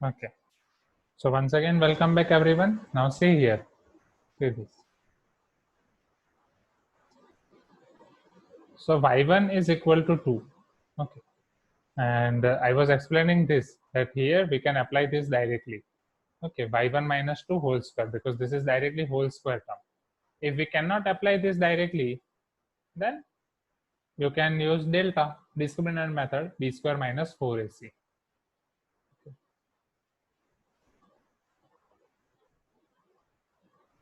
Okay. So once again, welcome back everyone. Now see here. See this. So y1 is equal to 2. Okay. And I was explaining this, that here we can apply this directly. Okay, y1 minus 2 whole square, because this is directly whole square term. If we cannot apply this directly, then you can use delta, discriminant method, b square minus 4ac.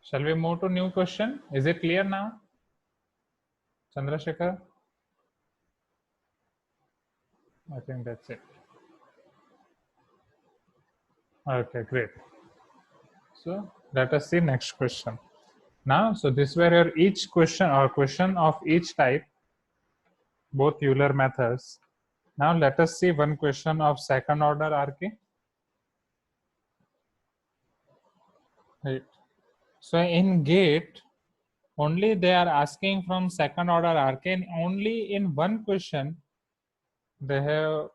Shall we move to new question? Is it clear now? Chandrasekhar? I think that's it. Okay, great. So let us see next question. Now, so this were your each question or question of each type, both Euler methods. Now let us see one question of second order RK. Right. So in GATE, only they are asking from second order RK, and only in one question they have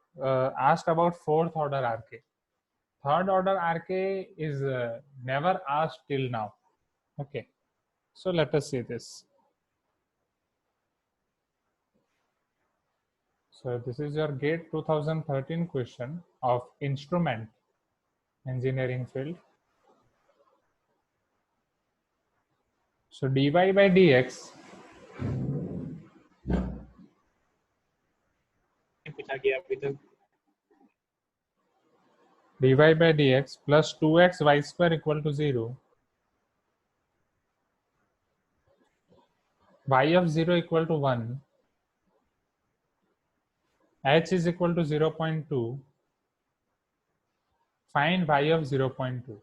asked about fourth order RK. Third order RK is never asked till now. Okay. So let us see this. So this is your GATE 2013 question of instrument engineering field. So dy by dx dy by dx plus 2x y square equal to 0, y of 0 equal to 1, h is equal to 0.2, find y of 0.2.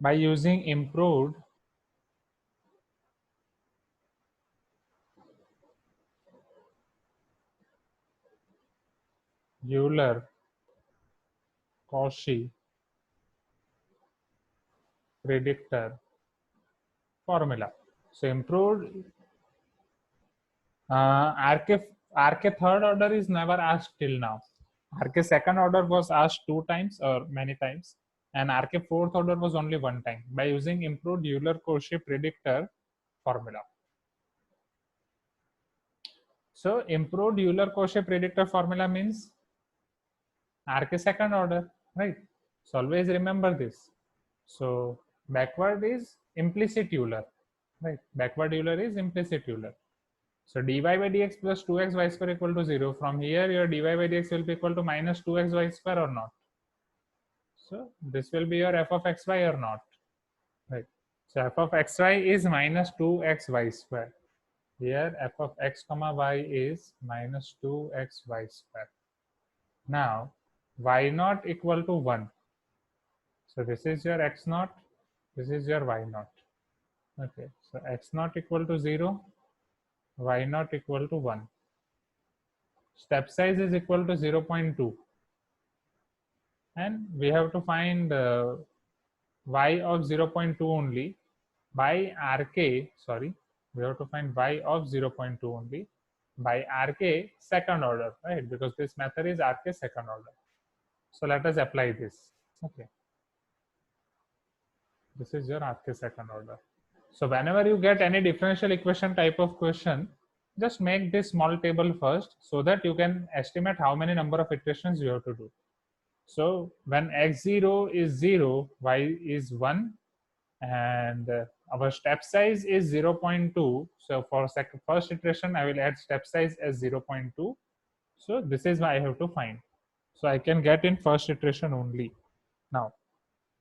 By using improved Euler-Cauchy predictor formula. So improved RK third order is never asked till now. RK second order was asked 2 times or many times, and RK fourth order was only 1 time by using improved Euler-Cauchy predictor formula. So improved Euler-Cauchy predictor formula means RK second order, right? So always remember this. So backward is implicit Euler, right? Backward Euler is implicit Euler. So dy by dx plus 2x y square equal to 0. From here, your dy by dx will be equal to minus 2x y square or not. So this will be your f of xy or not, right? So f of xy is minus 2xy square. Here f of x comma y is minus 2xy square. Now y naught equal to 1. So this is your x naught, this is your y naught. Okay, so x naught equal to 0, y naught equal to 1. Step size is equal to 0.2. And we have to find y of 0.2 only by RK, sorry, we have to find y of 0.2 only by RK second order, right? Because this method is RK second order. So let us apply this. Okay. This is your RK second order. So whenever you get any differential equation type of question, just make this small table first so that you can estimate how many number of iterations you have to do. So when x0 is 0, y is 1, and our step size is 0.2. So for first iteration, I will add step size as 0.2. So this is why I have to find. So I can get in first iteration only. Now,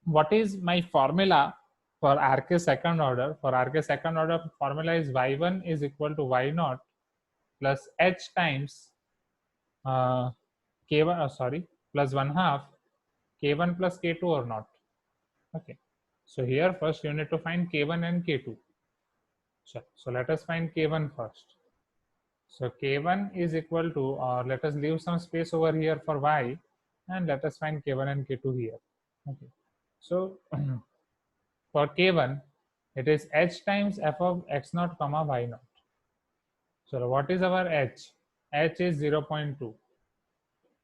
what is my formula for RK second order? For RK second order, formula is y1 is equal to y naught plus h times k1, plus 1 half k1 plus k2 or not. Okay. So here first you need to find k1 and k2. So let us find k1 first. So k1 is equal to, or let us leave some space over here for y, and let us find k1 and k2 here. Okay. So for k1, it is h times f of x naught comma y naught. So what is our h? h is 0.2.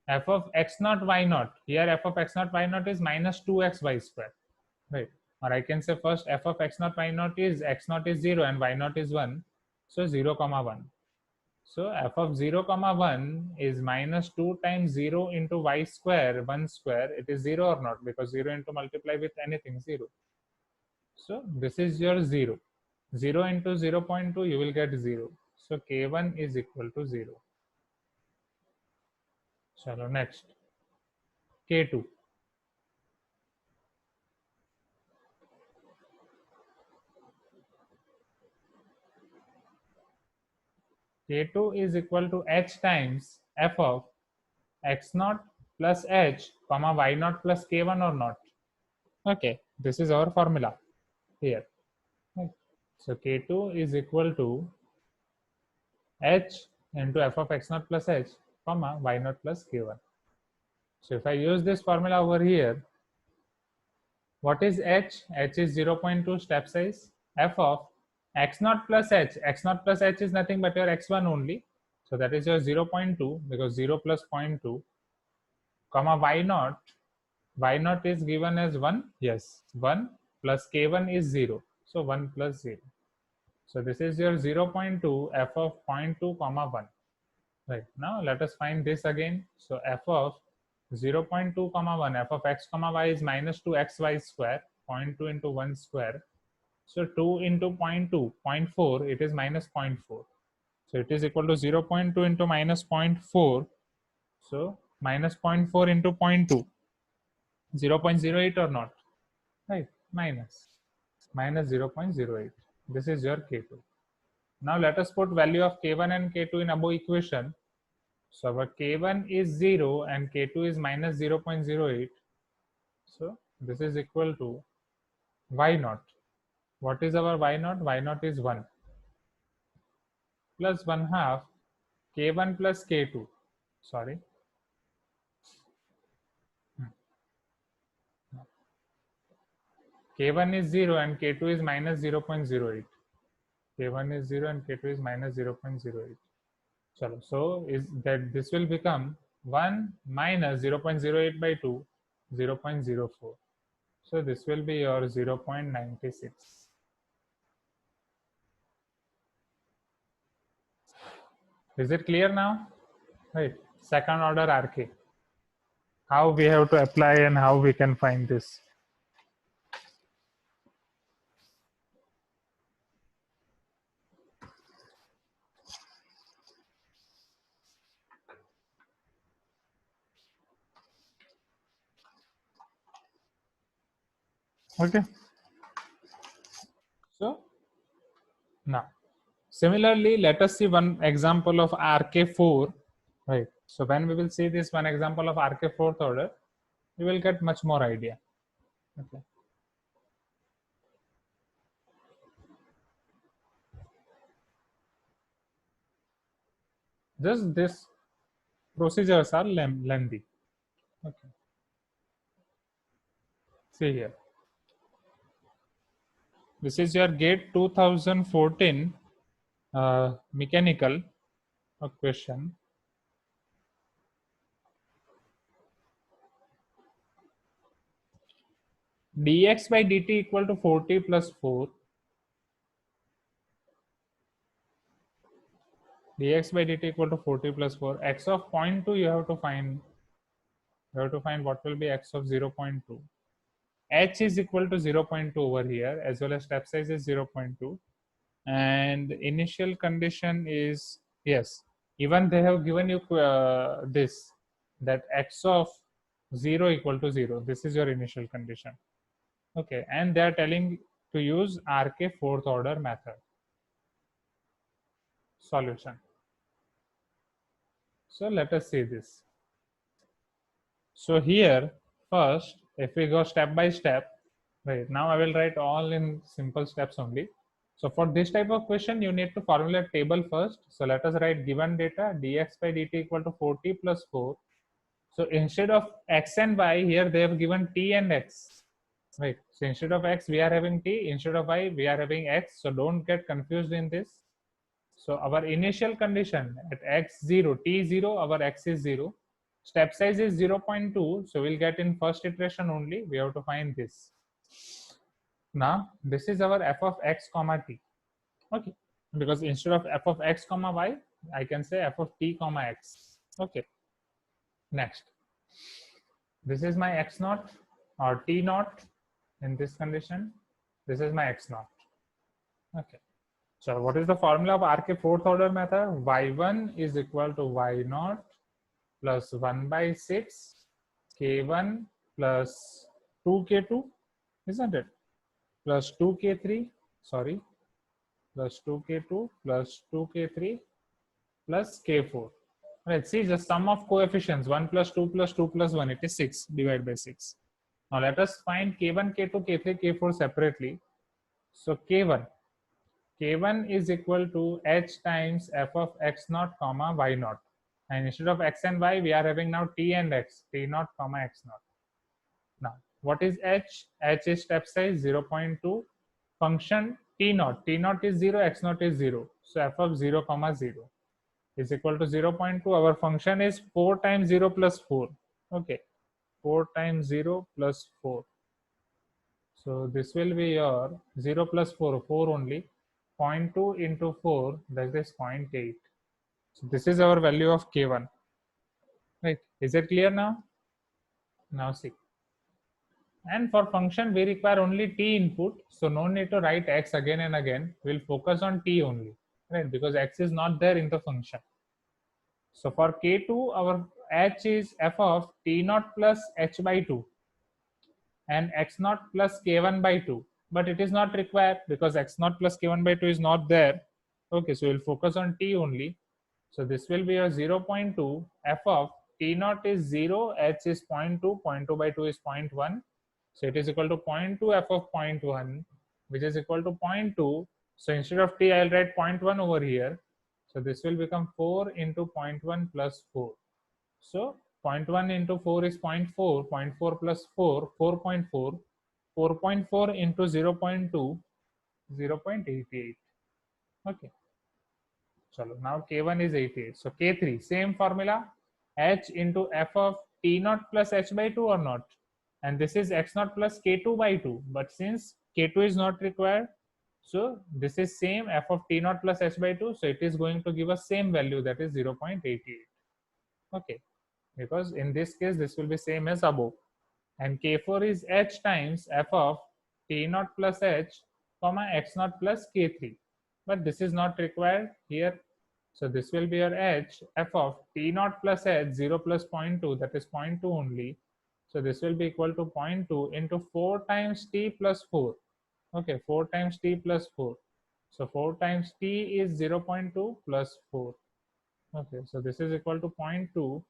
F of x naught y naught, here f of x naught y naught is minus 2x y square, right? Or I can say first f of x naught y naught is x naught is 0 and y naught is 1, so 0 comma 1. So f of 0 comma 1 is minus 2 times 0 into y square 1 square. It is 0 or not, because 0 into multiply with anything 0. So this is your 0. 0 into 0.2 you will get 0. So k1 is equal to 0. Chalo, next k2. K2 is equal to h times f of x naught plus h comma y naught plus k1 or not. Okay, this is our formula here. So k2 is equal to h into f of x naught plus h comma y naught plus k1. So if I use this formula over here, what is h? H is 0.2 step size. F of x naught plus h. X naught plus h is nothing but your x1 only. So that is your 0.2, because 0 plus 0.2 comma y naught. Y naught is given as 1. Yes, 1 plus k1 is 0. So 1 plus 0. So this is your 0.2 f of 0.2 comma 1. Right, now let us find this again. So f of 0.2 comma 1, f of x comma y is minus 2xy square, 0.2 into 1 square. So 2 into 0.2, 0.4, it is minus 0.4. So it is equal to 0.2 into minus 0.4. So minus 0.4 into 0.2, 0.08 or not? Right, minus 0.08. This is your K2. Now let us put value of K1 and K2 in above equation. So our K1 is 0 and K2 is minus 0.08. So this is equal to y naught. What is our y naught? Y naught is 1 plus 1 half K1 plus K2. Sorry. K1 is 0 and K2 is minus 0.08. K1 is 0 and K2 is minus 0.08. So is that this will become 1 minus 0.08 by 2, 0.04. So this will be your 0.96. Is it clear now? Right. Second order RK. How we have to apply and how we can find this. Okay. So now, similarly, let us see one example of RK4. Right. So when we will see this one example of RK fourth order, we will get much more idea. Okay. Just this procedures are lengthy. Okay. See here. This is your GATE 2014 mechanical question. Dx by dt equal to 4t plus 4. Dx by dt equal to 4t plus 4. X of 0.2 you have to find. You have to find what will be x of 0.2. H is equal to 0.2 over here, as well as step size is 0.2. And initial condition is, yes, even they have given you this, that x of 0 equal to 0. This is your initial condition. Okay, and they are telling to use RK fourth order method. Solution. So let us see this. So here, first, if we go step by step, right, now I will write all in simple steps only. So for this type of question, you need to formulate table first. So let us write given data dx by dt equal to 4t plus 4. So instead of x and y, here they have given t and x. Right. So instead of x, we are having t. Instead of y, we are having x. So don't get confused in this. So our initial condition at x0, t0, our x is 0. Step size is 0.2. So we'll get in first iteration only. We have to find this. Now this is our f of x comma t. Okay. Because instead of f of x comma y, I can say f of t comma x. Okay. Next. This is my x naught or t naught in this condition. This is my x naught. Okay. So what is the formula of RK fourth order method? Y1 is equal to y naught plus 1 by 6 k1 plus 2k2, isn't it? Plus 2k3, sorry, plus 2k2 plus 2k3 plus k4. Right, see the sum of coefficients 1 plus 2 plus 2 plus 1, it is 6 divided by 6. Now let us find k1, k2, k3, k4 separately. So k1 is equal to h times f of x naught comma y naught, and instead of x and y we are having now t and x, t naught comma x naught. Now what is h? H is step size 0.2, function t naught is 0, x naught is 0, so f of 0 comma 0 is equal to 0.2. Our function is 4 times 0 plus 4. Okay, 4 times 0 plus 4. So this will be your 0 plus 4, 4 only. 0.2 into 4, that is 0.8. So this is our value of k1. Right? Is it clear now? Now see. And for function, we require only t input. So no need to write x again and again. We'll focus on t only. Right? Because x is not there in the function. So for k2, our h is f of t naught plus h by 2 and x naught plus k1 by 2. But it is not required because x naught plus k1 by 2 is not there. Okay, so we'll focus on t only. So this will be a 0.2, f of t naught is 0, h is 0.2, 0.2 by 2 is 0.1. So it is equal to 0.2 f of 0.1, which is equal to 0.2. So instead of t, I'll write 0.1 over here. So this will become 4 into 0.1 plus 4. So 0.1 into 4 is 0.4, 0.4 plus 4, 4.4, 4.4 into 0.2, 0.88. Okay. So now K1 is 88. So K3, same formula, H into F of T naught plus H by 2 or not? And this is X naught plus K2 by 2. But since K2 is not required, so this is same F of T naught plus H by 2. So it is going to give us same value, that is 0.88. Okay. Because in this case, this will be same as above. And K4 is H times F of T naught plus H, comma X naught plus K3. But this is not required here. So this will be your H, F of T naught plus H, 0 plus 0.2, that is 0.2 only. So this will be equal to 0.2 into 4 times T plus 4. Okay, 4 times T plus 4. So 4 times T is 0.2 plus 4. Okay, so this is equal to 0.2.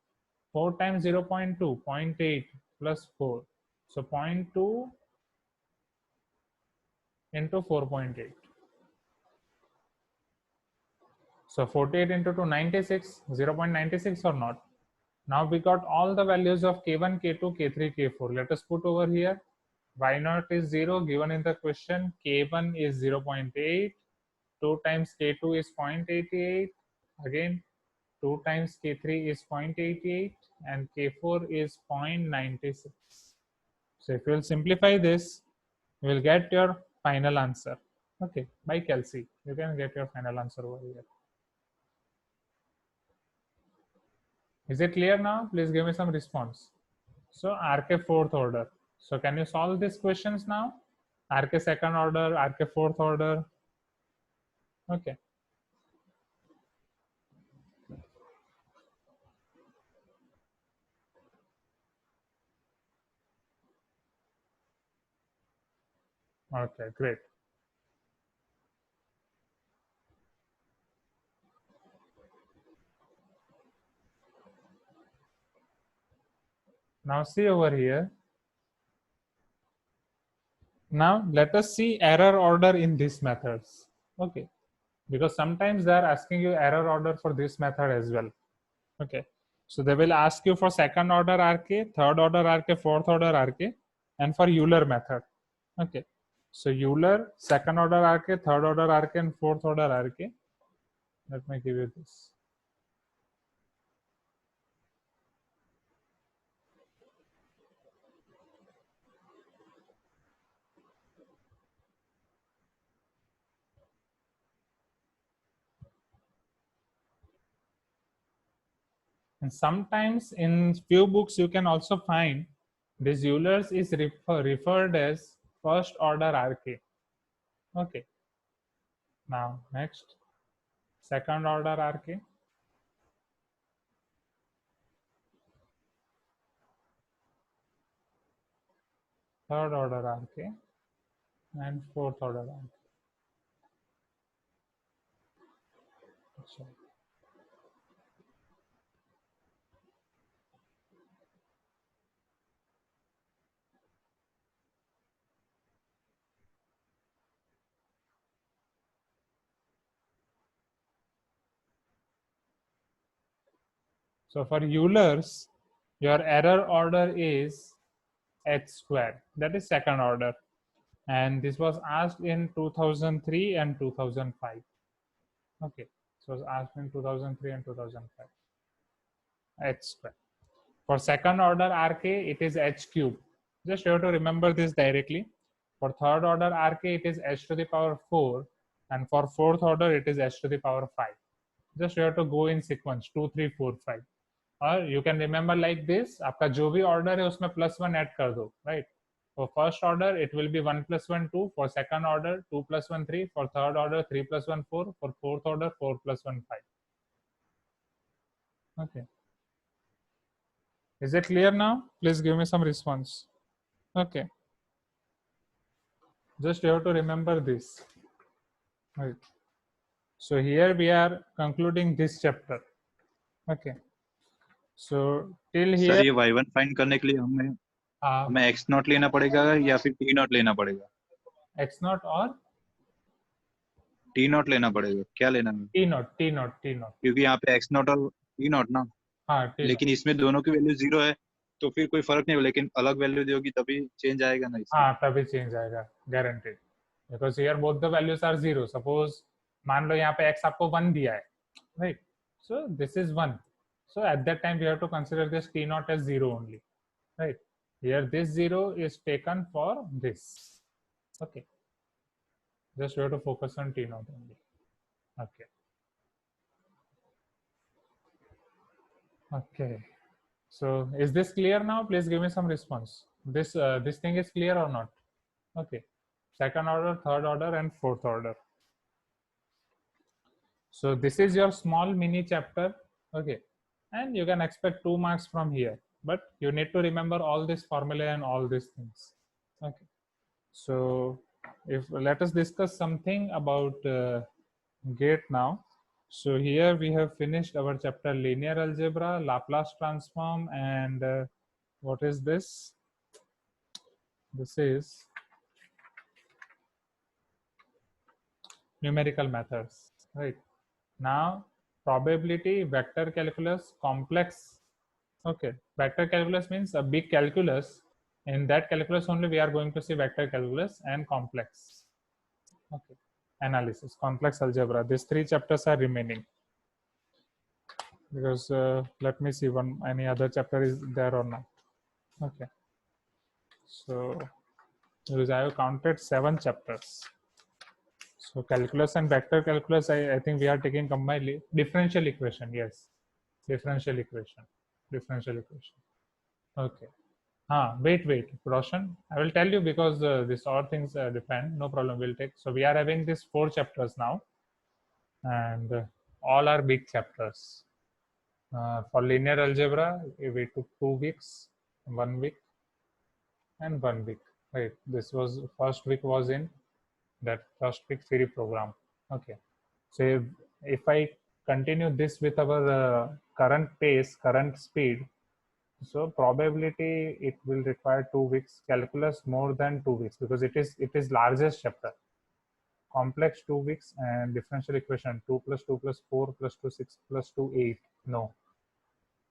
4 times 0.2, 0.8 plus 4. So 0.2 into 4.8. So 48 into 2, 96, 0.96 or not. Now we got all the values of K1, K2, K3, K4. Let us put over here. Y0 is 0 given in the question. K1 is 0.8. 2 times K2 is 0.88. Again, 2 times K3 is 0.88 and K4 is 0.96. So if you will simplify this, you will get your final answer. Okay, by Kelsey, you can get your final answer over here. Is it clear now? Please give me some response. So RK fourth order. So can you solve these questions now? RK second order, RK fourth order. Okay. Okay, great. Now see over here. Now let us see error order in these methods. Okay. Because sometimes they are asking you error order for this method as well. Okay. So they will ask you for second order RK, third order RK, fourth order RK, and for Euler method. Okay. So Euler, second order RK, third order RK, and fourth order RK. Let me give you this. And sometimes in few books you can also find this Euler's is referred as first order RK. Okay. Now next, second order RK. Third order RK and fourth order RK. So for Euler's, your error order is h square. That is second order. And this was asked in 2003 and 2005. Okay. So it was asked in 2003 and 2005. H square. For second order RK, it is h cube. Just you have to remember this directly. For third order RK, it is h to the power 4. And for fourth order, it is h to the power 5. Just you have to go in sequence 2, 3, 4, 5. और you can remember like this, आपका जो भी order है उसमें +1 add कर दो, right? For first order it will be 1 + 1 2, for second order 2 + 1 3, for third order 3 + 1 4, for fourth order 4 + 1 5. Okay, is it clear now? Please give me some response. Okay, just you have to remember this, right? So here we are concluding this chapter. Okay, so till sir here ये y1 find करने के लिए हमें x not लेना पड़ेगा या फिर t not लेना पड़ेगा? x नॉट और t नॉट लेना पड़ेगा, क्या लेना है? t नॉट क्योंकि यहाँ पे x नॉट और t नॉट ना, हाँ t लेकिन इसमें दोनों की वैल्यू 0 है तो फिर कोई फर्क नहीं, लेकिन अलग वैल्यू दोगी तभी चेंज आएगा ना इसमें? हाँ तभी चेंज आएगा, guaranteed, because here both the values are 0. Suppose मान लो यहाँ पे x आपको 1 दिया है, right? So this is 1, so at that time we have to consider this t naught as 0 only, right? Here this 0 is taken for this. Okay, just we have to focus on t naught only. Okay, okay, so is this clear now? Please give me some response. This thing is clear or not? Okay, second order, third order and fourth order. So this is your small mini chapter. Okay, and you can expect 2 marks from here, but you need to remember all this formula and all these things. Okay, so if let us discuss something about gate now. So here we have finished our chapter linear algebra, Laplace transform, and what is this? This is numerical methods, right? Now probability, vector calculus, complex. Okay, vector calculus means a big calculus. In that calculus only we are going to see vector calculus and complex. Okay, analysis, complex algebra. These 3 chapters are remaining. Because let me see one any other chapter is there or not. Okay, so because I have counted 7 chapters. So calculus and vector calculus, I think we are taking combinedly. Differential equation, yes, differential equation. Okay. Wait, Roshan, I will tell you because this all things depend. No problem, we'll take. So we are having these 4 chapters now, and all are big chapters. For linear algebra, we took 2 weeks, 1 week, and 1 week. Right. This was first week was in that first week theory program. Okay. So if I continue this with our current pace, current speed, so probability it will require 2 weeks, calculus more than 2 weeks because it is largest chapter. Complex 2 weeks and differential equation 2 + 2 + 4 + 2 6 + 2 8. No,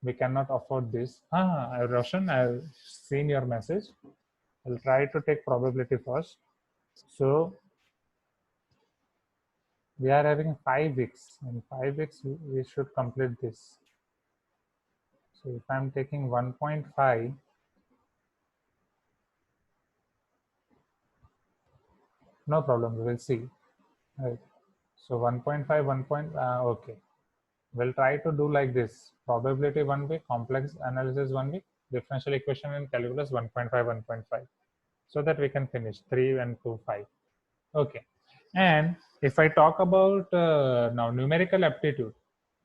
we cannot afford this. Roshan, I've seen your message. I'll try to take probability first. So We are having 5 weeks. In 5 weeks, we should complete this. So if I'm taking 1.5, no problem, we will see. Right. So 1.5, okay. We'll try to do like this. Probability 1 week, complex analysis 1 week, differential equation and calculus 1.5, 1.5. So that we can finish 3 and 2, 5. Okay. And if I talk about now numerical aptitude,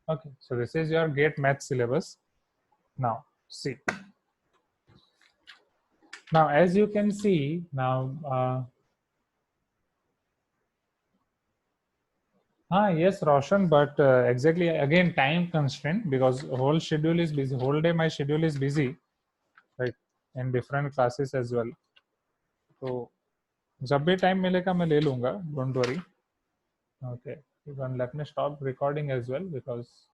okay. So this is your GATE math syllabus. Now see. Now as you can see now, yes, Roshan, but exactly again time constraint because whole schedule is busy. Whole day my schedule is busy, right? In different classes as well. So जब भी time मिलेगा मैं ले लूँगा. Don't worry. Okay. Even let me stop recording as well because